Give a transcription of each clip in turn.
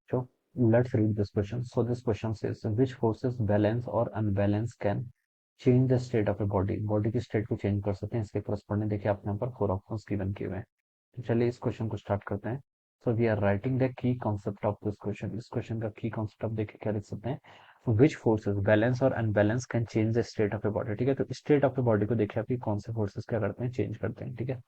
So let's read this question. So this question says, which forces balance or unbalance can change the state of a body? Body की state को change कर सकते हैं, इसके corresponding देखिए आपने यहाँ पर 4 ऑप्शंस गिवन किए हुए हैं। तो चलिए इस क्वेश्चन को स्टार्ट करते हैं। So we are writing the key concept of this question. इस क्वेश्चन का की कॉन्सेप्ट आप देखिए क्या लिख सकते हैं, विच फोर्सेस बैलेंस और unbalance can change the state of a body. ठीक है, तो स्टेट ऑफ ए बॉडी को देखिए आपकी कौन से फोर्सेस क्या करते हैं, चेंज करते हैं। ठीक है,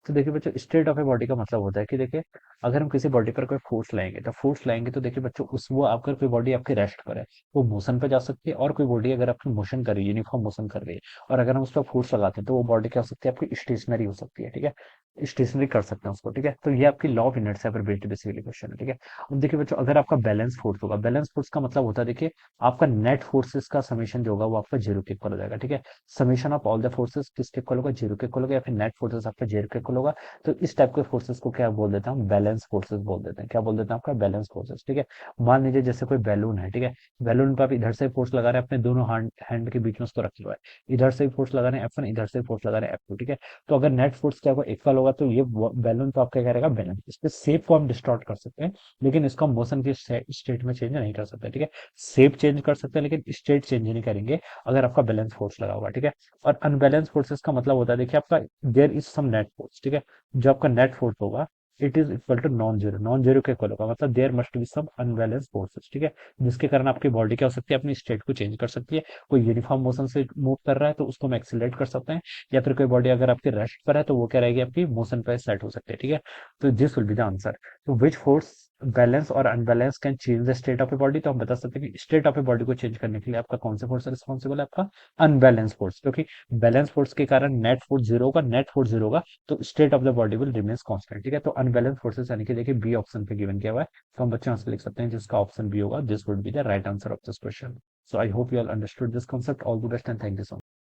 तो देखिए बच्चों, स्टेट ऑफ ए बॉडी का मतलब होता है कि देखिए अगर हम किसी बॉडी पर कोई फोर्स लाएंगे, तो फोर्स लाएंगे तो देखिए बच्चों उस वो अगर कोई बॉडी आपकी रेस्ट पर है, वो मोशन पे जा सकती है, और कोई बॉडी अगर आपकी मोशन कर रही है, यूनिफॉर्म मोशन कर रही है, और अगर हम उस पर फोर्स लगाते हैं तो वो बॉडी क्या हो सकती है, आपकी स्टेशनरी हो सकती है। ठीक है, स्टेशनरी कर सकते हैं उसको। ठीक है, तो ये आपकी लॉ ऑफ इनर्शिया पर बेस्ड बेसिकली क्वेश्चन है। ठीक है, अब देखिए बच्चों, अगर आपका बैलेंस फोर्स होगा, बैलेंस फोर्स का मतलब होता है देखिए आपका नेट फोर्सेस का समेशन जो होगा वो आपका जीरो के इक्वल हो जाएगा। ठीक है, summation of all the forces किसके इक्वल होगा, जीरो के इक्वल होगा, या फिर नेट फोर्सेस आपका जीरो के इक्वल होगा। तो इस टाइप के फोर्सेस को क्या बोल देते हैं हम, बैलेंस फोर्सेस बोल देते हैं। क्या बोल देते हैं, आपका बैलेंस फोर्सेस। ठीक है, मान लीजिए जैसे कोई बैलून है, ठीक है, बैलून पर आप इधर से फोर्स लगा रहे हैं, अपने दोनों हैंड के बीच में उसको रखे हुआ है, इधर से फोर्स लगा रहे हैं F1, इधर से फोर्स लगा रहे हैं F2। ठीक है, तो अगर नेट फोर्स क्या होगा, इक्वल होगा, तो ये बैलून तो आपका क्या करेगा, बैलेंस। इसके शेप को हम डिस्टॉर्ट कर सकते हैं, लेकिन इसको हम मोशन की स्टेट में चेंज नहीं कर सकते। ठीक है, शेप चेंज कर सकते हैं लेकिन स्टेट चेंज नहीं करेंगे अगर आपका बैलेंस फोर्स लगा होगा। ठीक है, और अनबैलेंस फोर्सेस का मतलब होता है देखिए आपका there is some net force. ठीक है, जो आपका नेट फोर्स होगा it is equal to non zero, non zero के इक्वल होगा, मतलब there must be some unbalance forces. ठीक है, जिसके कारण आपकी बॉडी क्या हो सकती है, अपनी स्टेट को चेंज कर सकती है। कोई यूनिफॉर्म मोशन से मूव कर रहा है तो उसको हम एक्सीलरेट कर सकते हैं, या फिर कोई बॉडी अगर आपकी रेस्ट पर है तो वो क्या रहेगी, आपकी मोशन पे सेट हो सकती है। ठीक है, तो this will be the answer. तो विच फोर्स बैलेंस और unbalance can change the state of a body, तो हम बता सकते हैं कि स्टेट ऑफ ए बॉडी को चेंज करने के लिए आपका कौन सा फोर्स रिस्पॉन्सिबल है, आपका अनबैलेंस फोर्स। क्योंकि बैलेंस फोर्स के कारण नेट फोर्स जीरो होगा, नेट फोर्स जीरो होगा, तो state of the body will remains constant. ठीक है, तो अनबैलेंस फोर्सेस यानी कि देखिए बी ऑप्शन पे गिवन किया हुआ है, तो हम बच्चों आंसर लिख सकते हैं जिसका ऑप्शन बी होगा, this would be the right answer of this question. So I hope you all understood this concept. All the best and thank you so much.